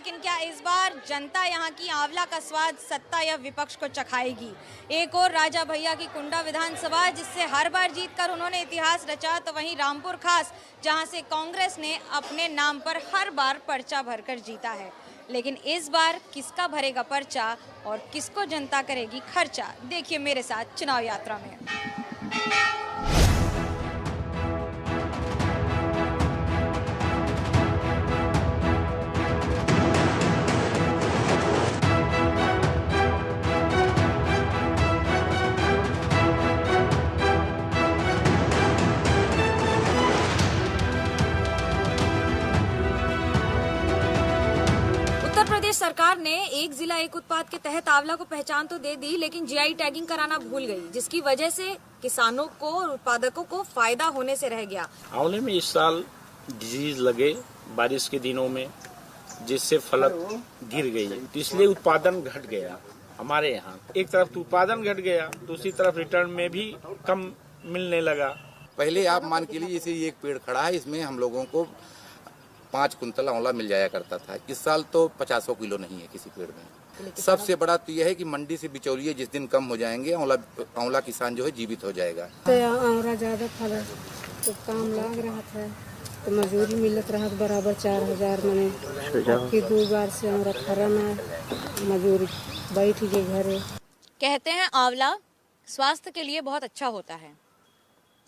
लेकिन क्या इस बार जनता यहाँ की आंवला का स्वाद सत्ता या विपक्ष को चखाएगी? एक और राजा भैया की कुंडा विधानसभा, जिससे हर बार जीतकर उन्होंने इतिहास रचा, तो वहीं रामपुर खास, जहां से कांग्रेस ने अपने नाम पर हर बार पर्चा भरकर जीता है। लेकिन इस बार किसका भरेगा पर्चा और किसको जनता करेगी खर्चा? देखिए मेरे साथ चुनाव यात्रा में। उत्तर प्रदेश सरकार ने एक जिला एक उत्पाद के तहत आंवला को पहचान तो दे दी, लेकिन जीआई टैगिंग कराना भूल गई, जिसकी वजह से किसानों को और उत्पादकों को फायदा होने से रह गया। आंवले में इस साल डिजीज लगे बारिश के दिनों में, जिससे फलक गिर गई, तो इसलिए उत्पादन घट गया हमारे यहाँ। एक तरफ तो उत्पादन घट गया, दूसरी तरफ रिटर्न में भी कम मिलने लगा। पहले आप मान के लिए जैसे ये एक पेड़ खड़ा है, इसमें हम लोगों को 5 कुंतल आंवला मिल जाया करता था। इस साल तो 50 किलो नहीं है किसी पेड़ में। सबसे बड़ा तो यह है कि मंडी से बिचौलिए जिस दिन कम हो जाएंगे, आंवला किसान जो है जीवित हो जाएगा। तो आंवला ज्यादा फल तो काम लग रहा था, तो मजदूरी मिलत रहा बराबर 4000 मैंने कि 2 बार से हमारा खरा ना मजदूरी बैठ गए घरे। कहते हैं आंवला स्वास्थ्य के लिए बहुत अच्छा होता है।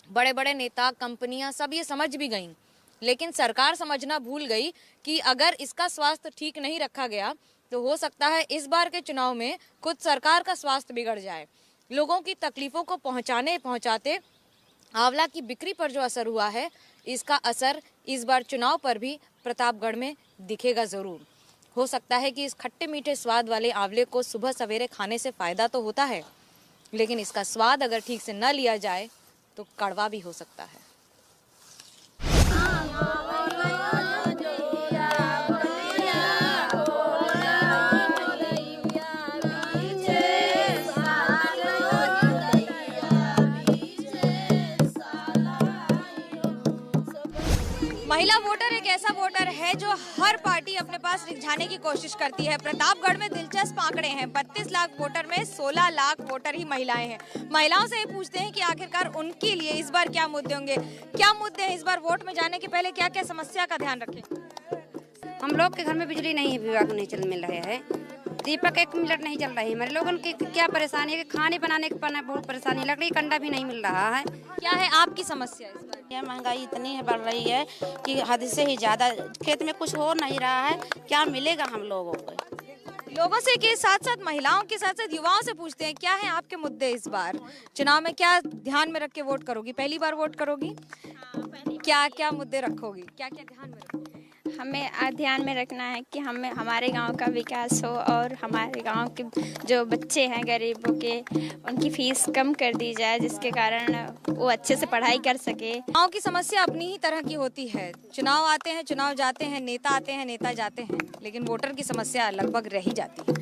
बड़े बड़े नेता, कंपनियां सब ये समझ भी गईं, लेकिन सरकार समझना भूल गई कि अगर इसका स्वास्थ्य ठीक नहीं रखा गया तो हो सकता है इस बार के चुनाव में खुद सरकार का स्वास्थ्य बिगड़ जाए। लोगों की तकलीफों को पहुंचाते आंवला की बिक्री पर जो असर हुआ है, इसका असर इस बार चुनाव पर भी प्रतापगढ़ में दिखेगा जरूर। हो सकता है कि इस खट्टे मीठे स्वाद वाले आंवले को सुबह सवेरे खाने से फायदा तो होता है, लेकिन इसका स्वाद अगर ठीक से न लिया जाए तो कड़वा भी हो सकता है। महिला वोटर एक ऐसा वोटर है जो हर पार्टी अपने पास रिझाने की कोशिश करती है। प्रतापगढ़ में दिलचस्प आंकड़े हैं। 32 लाख वोटर में 16 लाख वोटर ही महिलाएं हैं। महिलाओं से ये पूछते हैं कि आखिरकार उनके लिए इस बार क्या मुद्दे होंगे, क्या मुद्दे हैं इस बार वोट में जाने के पहले, क्या क्या समस्या का ध्यान रखें। हम लोग के घर में बिजली नहीं है, विभाग नहीं चल मिल रहा है, दीपक 1 मिनट नहीं चल रही है। हमारे लोगों की क्या परेशानी है कि खाने बनाने का बहुत परेशानी, लकड़ी कंडा भी नहीं मिल रहा है। क्या है आपकी समस्या इस बार? यह महंगाई इतनी है बढ़ रही है कि हद से ही ज्यादा, खेत में कुछ हो नहीं रहा है, क्या मिलेगा हम लोगों को। लोगों से के साथ साथ महिलाओं के साथ साथ युवाओं से पूछते हैं क्या है आपके मुद्दे इस बार चुनाव में, क्या ध्यान में रख के वोट करोगी? पहली बार वोट करोगी, क्या क्या मुद्दे रखोगी, क्या क्या ध्यान में रखोगी? हमें ध्यान में रखना है कि हमें हमारे गांव का विकास हो और हमारे गांव के जो बच्चे हैं गरीबों के, उनकी फीस कम कर दी जाए, जिसके कारण वो अच्छे से पढ़ाई कर सके। गांव की समस्या अपनी ही तरह की होती है। चुनाव आते हैं, चुनाव जाते हैं, नेता आते हैं, नेता जाते हैं, लेकिन वोटर की समस्या लगभग रह ही जाती है।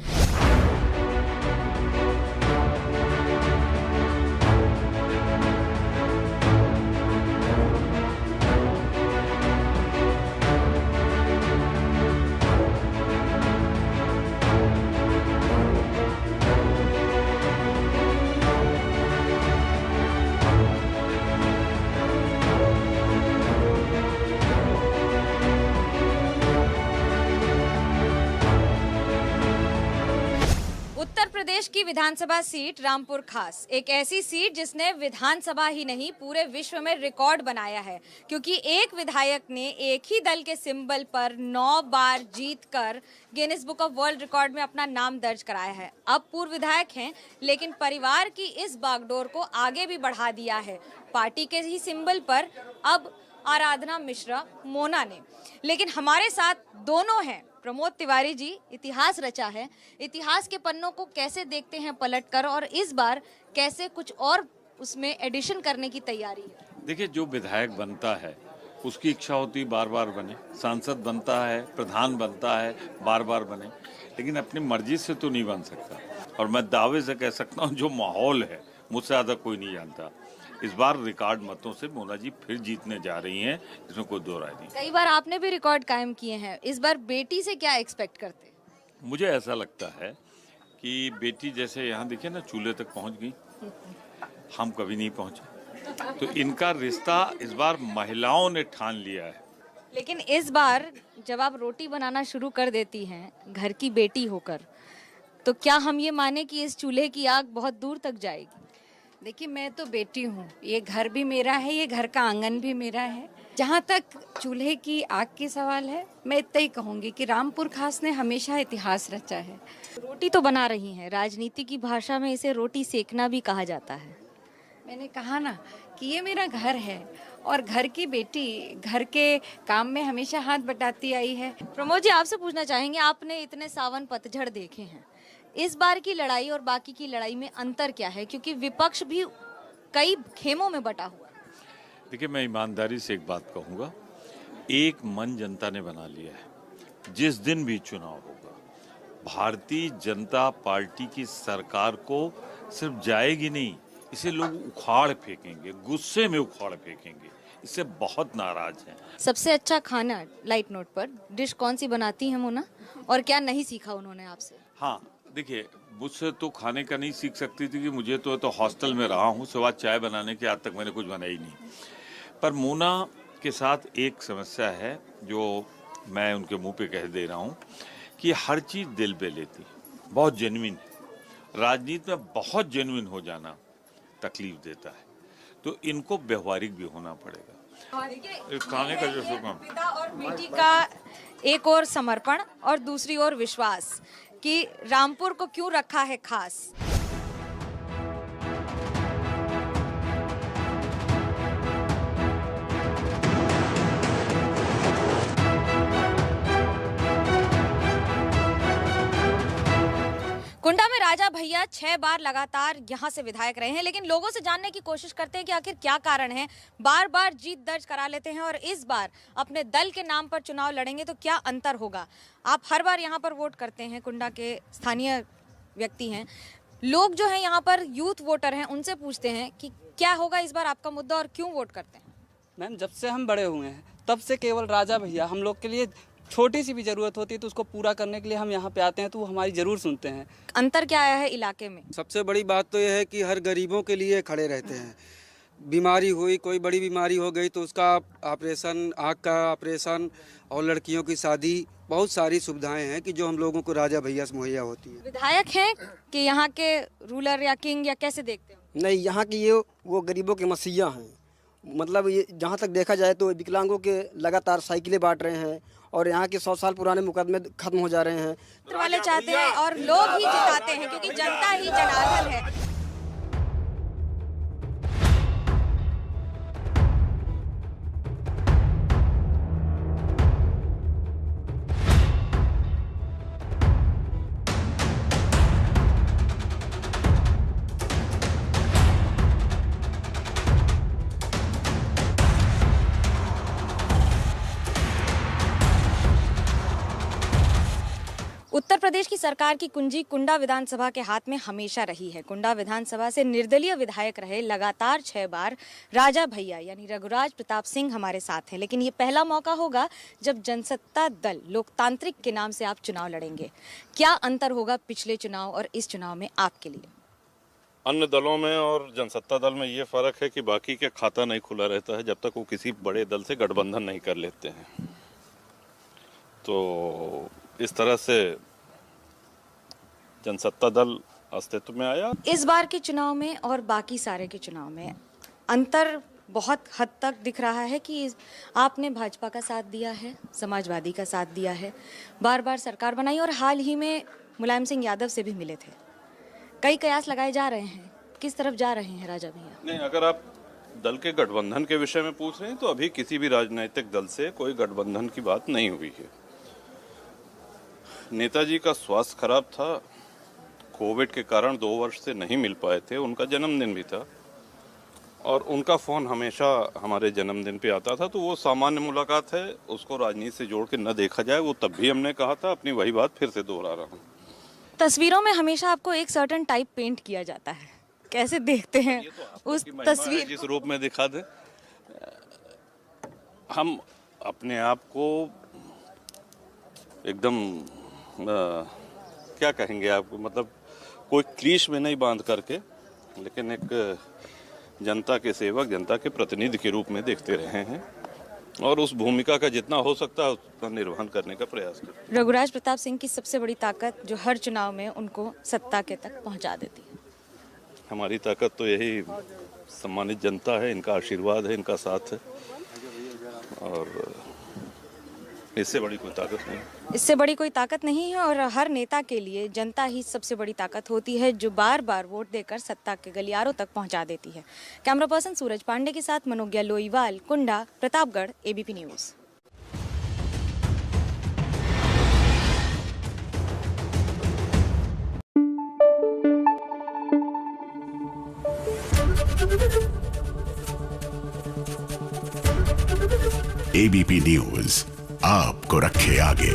उत्तर प्रदेश की विधानसभा सीट रामपुर खास, एक ऐसी सीट जिसने विधानसभा ही नहीं पूरे विश्व में रिकॉर्ड बनाया है, क्योंकि एक विधायक ने एक ही दल के सिंबल पर 9 बार जीतकर Guinness book of world record में अपना नाम दर्ज कराया है। अब पूर्व विधायक हैं, लेकिन परिवार की इस बागडोर को आगे भी बढ़ा दिया है पार्टी के ही सिंबल पर अब आराधना मिश्रा मोना ने। लेकिन हमारे साथ दोनों हैं। प्रमोद तिवारी जी इतिहास रचा है, इतिहास के पन्नों को कैसे देखते हैं पलटकर, और इस बार कैसे कुछ और उसमें एडिशन करने की तैयारी है? देखिए, जो विधायक बनता है उसकी इच्छा होती है बार बार बने, सांसद बनता है, प्रधान बनता है, बार बार बने, लेकिन अपनी मर्जी से तो नहीं बन सकता। और मैं दावे से कह सकता हूँ जो माहौल है मुझसे ज़्यादा कोई नहीं जानता। इस बार रिकॉर्ड मतों से मोना जी फिर जीतने जा रही हैं, इसमें कोई दो राय नहीं। कई बार आपने भी रिकॉर्ड कायम किए हैं, इस बार बेटी से क्या एक्सपेक्ट करते हैं? मुझे ऐसा लगता है कि बेटी जैसे यहाँ देखिए ना चूल्हे तक पहुँच गई, हम कभी नहीं पहुँचे, तो इनका रिश्ता इस बार महिलाओं ने ठान लिया है। लेकिन इस बार जब आप रोटी बनाना शुरू कर देती हैं घर की बेटी होकर, तो क्या हम ये माने कि इस चूल्हे की आग बहुत दूर तक जाएगी? देखिए, मैं तो बेटी हूँ, ये घर भी मेरा है, ये घर का आंगन भी मेरा है। जहाँ तक चूल्हे की आग की सवाल है, मैं इतना ही कहूँगी कि रामपुर खास ने हमेशा इतिहास रचा है। रोटी तो बना रही हैं, राजनीति की भाषा में इसे रोटी सेकना भी कहा जाता है। मैंने कहा ना कि ये मेरा घर है और घर की बेटी घर के काम में हमेशा हाथ बटाती आई है। प्रमोद जी, आपसे पूछना चाहेंगे, आपने इतने सावन पतझड़ देखे हैं, इस बार की लड़ाई और बाकी की लड़ाई में अंतर क्या है? क्योंकि विपक्ष भी कई खेमों में बटा हुआ है। देखिए, मैं ईमानदारी से एक बात कहूँगा, एक मन जनता ने बना लिया है। जिस दिन भी चुनाव होगा, भारतीय जनता पार्टी की सरकार को सिर्फ जाएगी नहीं, इसे लोग उखाड़ फेंकेंगे, गुस्से में उखाड़ फेंकेंगे, इससे बहुत नाराज हैं। सबसे अच्छा खाना लाइट नोट पर डिश कौन सी बनाती है मोना, और क्या नहीं सीखा उन्होंने आपसे? हाँ, देखिए, मुझसे तो खाने का नहीं सीख सकती थी कि मुझे तो हॉस्टल में रहा हूँ, सिवा चाय बनाने के आज तक मैंने कुछ बनाई नहीं। पर मोना के साथ एक समस्या है जो मैं उनके मुंह पे कह दे रहा हूँ कि हर चीज़ दिल पे लेती, बहुत जेन्युइन है। राजनीति में बहुत जेन्युइन हो जाना तकलीफ देता है, तो इनको व्यवहारिक भी होना पड़ेगा। खाने का जो पिता और बेटी का एक और समर्पण और दूसरी ओर विश्वास कि रामपुर को क्यों रखा है खास। कुंडा में राजा भैया 6 बार लगातार यहां से विधायक रहे हैं, लेकिन लोगों से जानने की कोशिश करते हैं कि आखिर क्या कारण है। बार बार जीत दर्ज करा लेते हैं और इस बार अपने दल के नाम पर चुनाव लड़ेंगे तो क्या अंतर होगा। आप हर बार यहां पर वोट करते हैं, कुंडा के स्थानीय व्यक्ति हैं, लोग जो हैं यहाँ पर यूथ वोटर हैं, उनसे पूछते हैं कि क्या होगा इस बार आपका मुद्दा और क्यों वोट करते हैं। मैम, जब से हम बड़े हुए हैं तब से केवल राजा भैया हम लोग के लिए छोटी सी भी जरूरत होती है तो उसको पूरा करने के लिए हम यहाँ पे आते हैं, तो वो हमारी जरूर सुनते हैं। अंतर क्या आया है इलाके में? सबसे बड़ी बात तो यह है कि हर गरीबों के लिए खड़े रहते हैं। बीमारी हुई, कोई बड़ी बीमारी हो गई तो उसका ऑपरेशन, आँख का ऑपरेशन और लड़कियों की शादी, बहुत सारी सुविधाएं हैं कि जो हम लोगों को राजा भैया से मुहैया होती है। विधायक हैं कि यहाँ के रूलर या किंग, या कैसे देखते हो? नहीं, यहाँ की ये वो गरीबों के मसीहा हैं। मतलब ये जहाँ तक देखा जाए तो विकलांगों के लगातार साइकिलें बांट रहे हैं और यहाँ के 100 साल पुराने मुकदमे खत्म हो जा रहे हैं। वाले चाहते हैं और लोग ही जिताते हैं क्योंकि जनता ही जनार्दन है। उत्तर प्रदेश की सरकार की कुंजी कुंडा विधानसभा के हाथ में हमेशा रही है। कुंडा विधानसभा से निर्दलीय विधायक रहे लगातार 6 बार राजा भैया यानी रघुराज प्रताप सिंह हमारे साथ हैं, लेकिन ये पहला मौका होगा जब जनसत्ता दल लोकतांत्रिक के नाम से आप चुनाव लड़ेंगे। क्या अंतर होगा पिछले चुनाव और इस चुनाव में आपके लिए? अन्य दलों में और जनसत्ता दल में ये फर्क है कि बाकी के खाता नहीं खुला रहता है जब तक वो किसी बड़े दल से गठबंधन नहीं कर लेते हैं। तो इस तरह से जनसत्ता दल अस्तित्व में आया। इस बार के चुनाव में और बाकी सारे के चुनाव में अंतर बहुत हद तक दिख रहा है कि आपने भाजपा का साथ दिया है, समाजवादी का साथ दिया है, बार बार सरकार बनाई और हाल ही में मुलायम सिंह यादव से भी मिले थे। कई कयास लगाए जा रहे हैं, किस तरफ जा रहे हैं राजा भैया? नहीं, अगर आप दल के गठबंधन के विषय में पूछ रहे हैं तो अभी किसी भी राजनीतिक दल से कोई गठबंधन की बात नहीं हुई है। नेताजी का स्वास्थ्य खराब था, कोविड के कारण 2 वर्ष से नहीं मिल पाए थे, उनका जन्मदिन भी था और उनका फ़ोन हमेशा हमारे जन्मदिन पे आता था, तो वो सामान्य मुलाकात है, उसको राजनीति से जोड़ के न देखा जाए। वो तब भी हमने कहा था, अपनी वही बात फिर से दोहरा रहा हूँ। तस्वीरों में हमेशा आपको एक सर्टेन टाइप पेंट किया जाता है, कैसे देखते हैं उस तस्वीर? जिस रूप में दिखा दे, हम अपने आप को एकदम क्या कहेंगे आपको, मतलब कोई क्लीश में नहीं बांध करके, लेकिन एक जनता के सेवक, जनता के प्रतिनिधि के रूप में देखते रहे हैं और उस भूमिका का जितना हो सकता है उसका निर्वहन करने का प्रयास करते हैं। रघुराज प्रताप सिंह की सबसे बड़ी ताकत जो हर चुनाव में उनको सत्ता के तक पहुंचा देती है। हमारी ताकत तो यही सम्मानित जनता है, इनका आशीर्वाद है, इनका साथ है, और इससे बड़ी कोई ताकत नहीं। इससे बड़ी कोई ताकत नहीं है और हर नेता के लिए जनता ही सबसे बड़ी ताकत होती है, जो बार बार वोट देकर सत्ता के गलियारों तक पहुंचा देती है। कैमरा पर्सन सूरज पांडे के साथ Manogya Loiwal, Kunda, Pratapgarh, ABP news. ABP news आपको रखे आगे।